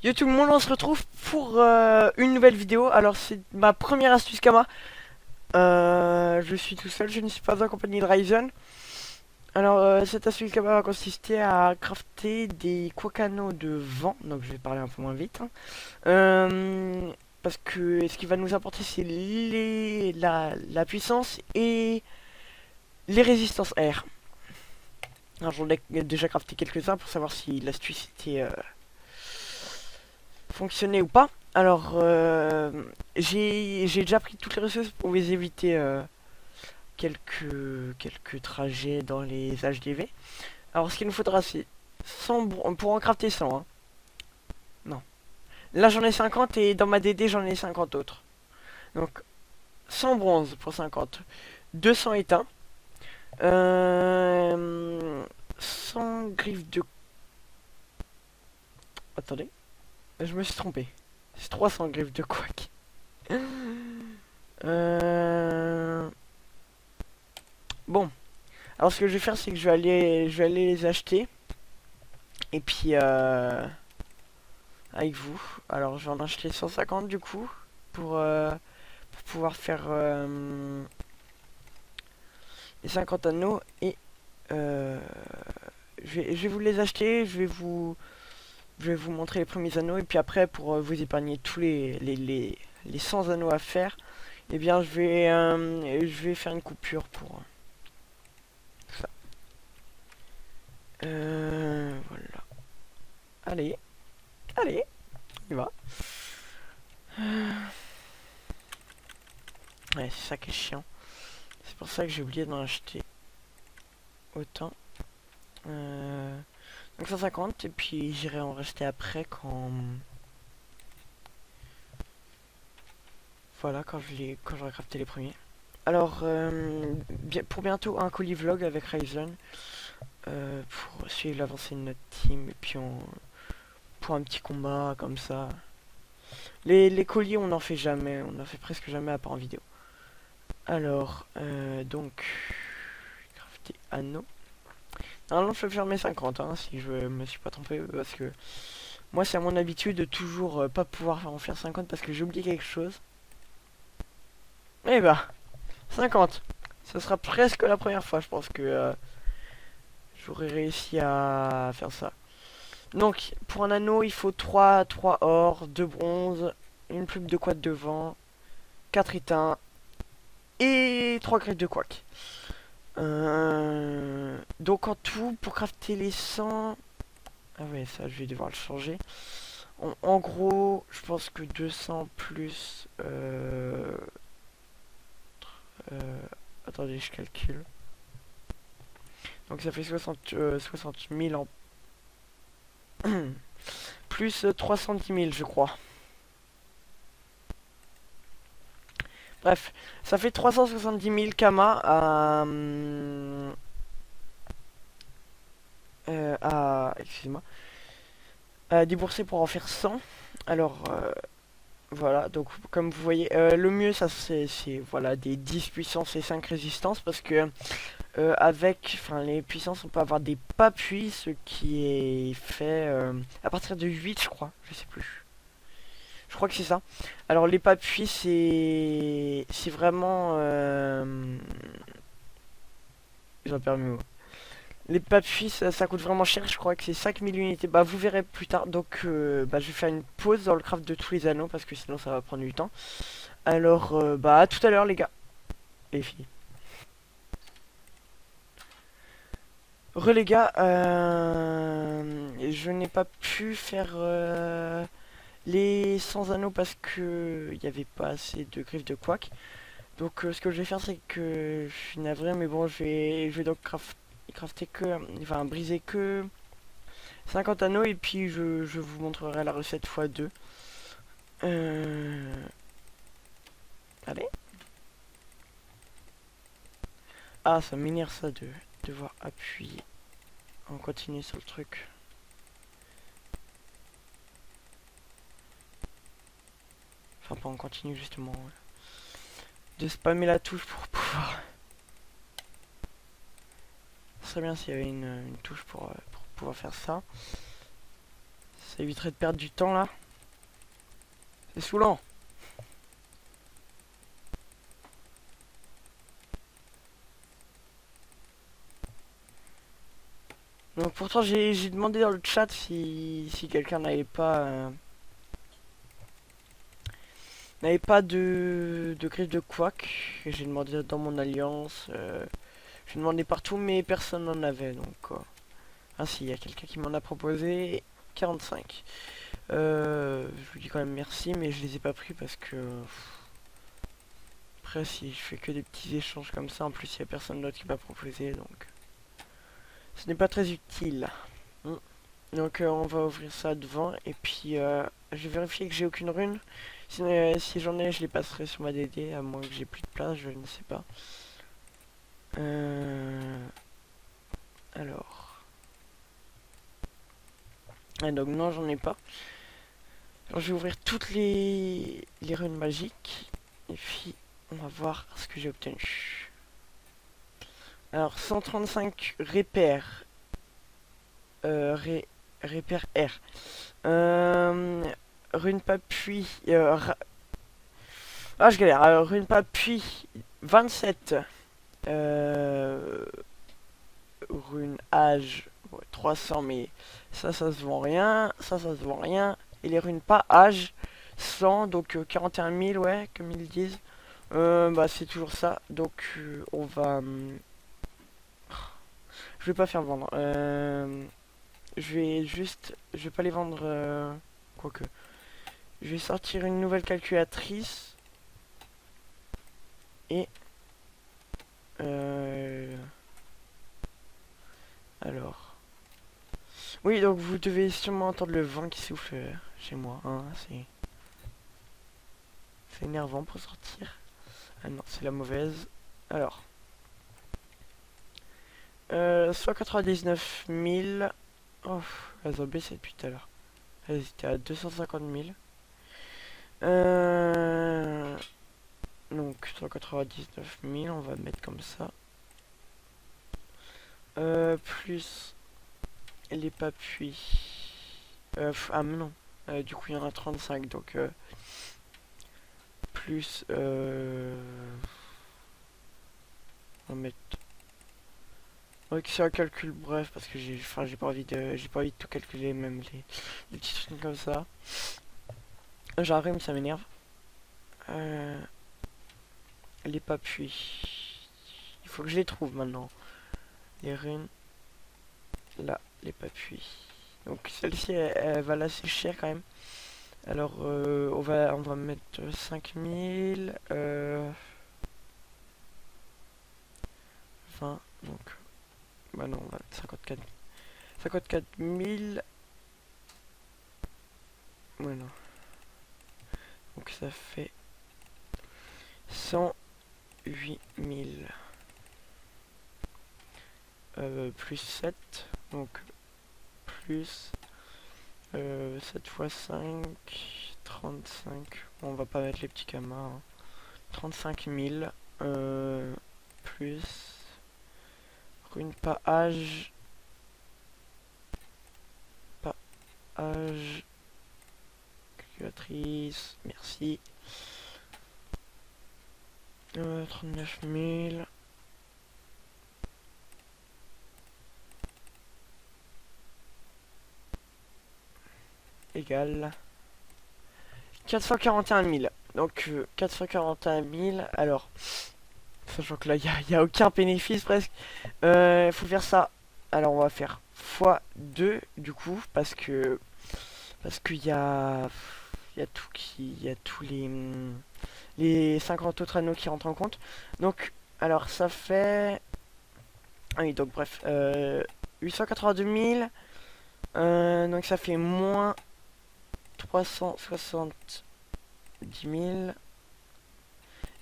Yo tout le monde, on se retrouve pour une nouvelle vidéo. Alors c'est ma première astuce Kama. Je suis tout seul, je ne suis pas accompagné de Ryzen. Alors cette astuce Kama va consister à crafter des quacanos de vent. Donc je vais parler un peu moins vite, hein. Parce que ce qui va nous apporter c'est la puissance et les résistances air. Alors j'en ai déjà crafté quelques-uns pour savoir si l'astuce était fonctionner ou pas. Alors, j'ai déjà pris toutes les ressources pour vous éviter quelques trajets dans les HDV. Alors, ce qu'il nous faudra, c'est 100 pour en crafter 100. Hein. Non. Là, j'en ai 50 et dans ma DD, j'en ai 50 autres. Donc, 100 bronze pour 50. 200 étain. 100 griffes de... Attendez. Je me suis trompé. C'est 300 griffes de quack. Bon. Alors ce que je vais faire c'est que je vais aller les acheter. Et puis avec vous. Alors je vais en acheter 150 du coup. Pour pouvoir faire les 50 anneaux. Et je vais vous les acheter. Je vais vous montrer les premiers anneaux. Et puis après pour vous épargner tous les 100 anneaux à faire. Eh bien je vais faire une coupure pour ça. Voilà. Allez. Allez. Il va. Ouais, c'est ça qui est chiant. C'est pour ça que j'ai oublié d'en acheter autant. Donc 150 et puis j'irai en racheter après quand... Voilà, quand j'aurai crafté les premiers. Alors, pour bientôt un colis vlog avec Ryzen. Pour suivre l'avancée de notre team et puis pour un petit combat comme ça. Les colis on n'en fait jamais, on n'en fait presque jamais à part en vidéo. Alors, donc... Crafter anneau. Normalement je vais faire mes 50 hein, si je me suis pas trompé parce que moi c'est à mon habitude de toujours pas pouvoir en faire 50 parce que j'ai oublié quelque chose. Et bah 50. Ce sera presque la première fois je pense que j'aurais réussi à faire ça. Donc pour un anneau il faut 3 or, 2 bronze, une plume de quad devant, 4 étain et 3 griffes de quack. Donc en tout pour crafter les 100... Ah ouais, ça je vais devoir le changer. En gros, je pense que 200 plus... attendez, je calcule. Donc ça fait 60 000 en... plus 310 000, je crois. Bref, ça fait 370 000 Kama excusez-moi. À débourser pour en faire 100. Alors... voilà, donc comme vous voyez, le mieux ça c'est voilà des 10 puissances et 5 résistances parce que avec les puissances on peut avoir des pas-puits, ce qui est fait à partir de 8 je crois, je sais plus. Je crois que c'est ça. Alors les pas-puits c'est vraiment j'en perds mes mots. Les papes ça coûte vraiment cher, je crois que c'est 5000 unités. Bah vous verrez plus tard. Donc bah, je vais faire une pause dans le craft de tous les anneaux parce que sinon ça va prendre du temps. Alors bah à tout à l'heure les gars. Les filles. Les gars, je n'ai pas pu faire les 100 anneaux parce que il n'y avait pas assez de griffes de quack. Donc ce que je vais faire c'est que je suis navré mais bon je vais donc crafter que, enfin briser que 50 anneaux et puis je vous montrerai la recette x2. Allez. Ah ça m'énerve ça de devoir appuyer. On continue sur le truc. Enfin pas on continue justement. De spammer la touche pour pouvoir... Ce serait bien s'il y avait une touche pour pouvoir faire ça. Ça éviterait de perdre du temps là. C'est saoulant. Donc pourtant j'ai demandé dans le chat si quelqu'un n'avait pas de griffe de quack. J'ai demandé dans mon alliance. J'ai demandé partout mais personne n'en avait donc ah si, il y a quelqu'un qui m'en a proposé 45. Je vous dis quand même merci mais je les ai pas pris parce que après si je fais que des petits échanges comme ça en plus il y a personne d'autre qui m'a proposé donc ce n'est pas très utile. Donc on va ouvrir ça devant et puis je vais vérifier que j'ai aucune rune. Si j'en ai, je les passerai sur ma DD à moins que j'ai plus de place, je ne sais pas. Alors. Ah, donc non, j'en ai pas. Alors je vais ouvrir toutes les runes magiques et puis on va voir ce que j'ai obtenu. Alors 135 repères. Repère R. Rune Papuis. Ah, je galère. Rune Papuis 27. Rune Âge 300, mais ça se vend rien. Ça se vend rien. Et les runes pas Âge 100, donc 41 000, ouais, comme ils disent. Bah, c'est toujours ça. Donc, on va. Je vais pas faire vendre. Je vais pas les vendre. Quoique. Je vais sortir une nouvelle calculatrice. Et. Alors. Oui, donc vous devez sûrement entendre le vent qui souffle chez moi. Hein, c'est énervant pour sortir. Ah non, c'est la mauvaise. Alors. Soit 99 000. Oh, elles ont baissé depuis tout à l'heure. Elles étaient à 250 000. Donc 199 000, on va mettre comme ça. Plus les papuis. Ah mais non. Du coup il y en a 35 donc plus on va mettre. Ouais, c'est un calcul bref parce que j'ai pas envie de tout calculer même les petits trucs comme ça. J'arrive, ça m'énerve. Les papuis. Il faut que je les trouve maintenant. Les runes. Là, les papuis. Donc celle-ci, elle va assez cher quand même. Alors, on va mettre 5000. 20. Donc, bah non, on va mettre 54 000. Ouais, non. Donc ça fait 108 000. Plus 7. Donc, plus 7 fois 5. 35. Bon, on va pas mettre les petits camas. Hein. 35 000. Plus. Rune pas âge. Pas âge. Calculatrice. Merci. 39 000. Égale 441 000. Donc 441 000. Alors, sachant que là, il n'y a aucun bénéfice presque. Il faut faire ça. Alors, on va faire x2 du coup. Parce qu'il y a tout il y a tous les 50 autres anneaux qui rentrent en compte. Donc, alors ça fait. Ah oui, donc bref. 882 000. Donc ça fait moins 370 000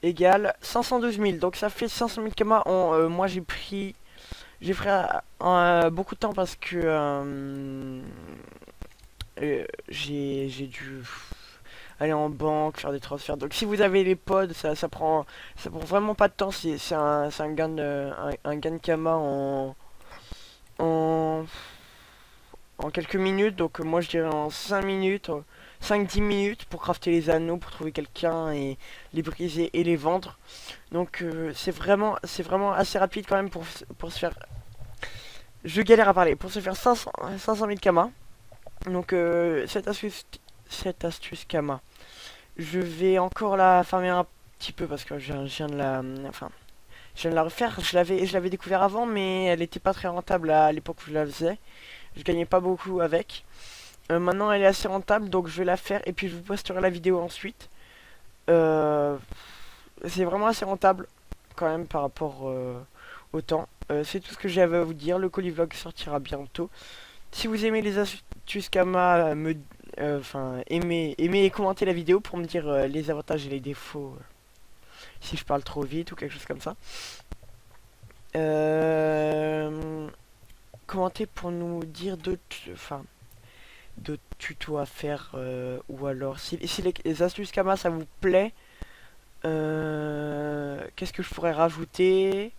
égale 512 000. Donc ça fait 500 000 kamas. Moi j'ai pris beaucoup de temps parce que j'ai dû aller en banque, faire des transferts. Donc si vous avez les pods, ça prend vraiment pas de temps. C'est un gain de kama en en quelques minutes. Donc moi je dirais en 5 minutes, 5-10 minutes pour crafter les anneaux, pour trouver quelqu'un et les briser et les vendre. Donc c'est vraiment assez rapide quand même pour se faire... Je galère à parler. Pour se faire 500 000 kamas. Donc cette astuce kama, je vais encore la farmer un petit peu parce que je viens de la... Enfin, je viens de la refaire. Je l'avais découvert avant, mais elle était pas très rentable à l'époque où je la faisais. Je gagnais pas beaucoup avec. Maintenant elle est assez rentable, donc je vais la faire et puis je vous posterai la vidéo ensuite. Euh, c'est vraiment assez rentable quand même par rapport au temps. C'est tout ce que j'avais à vous dire. Le Colivlog sortira bientôt. Si vous aimez les astuces Kama, aimez et commentez la vidéo pour me dire les avantages et les défauts. Si je parle trop vite ou quelque chose comme ça. Euh, Commentez pour nous dire d'autres tutos à faire ou alors si les astuces Kama ça vous plaît, qu'est-ce que je pourrais rajouter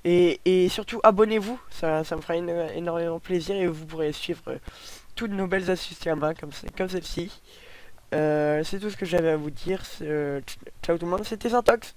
et surtout abonnez-vous, ça me fera énormément plaisir et vous pourrez suivre toutes nos belles astuces Kama comme celle-ci. C'est tout ce que j'avais à vous dire. Ciao tout le monde, c'était Syntox.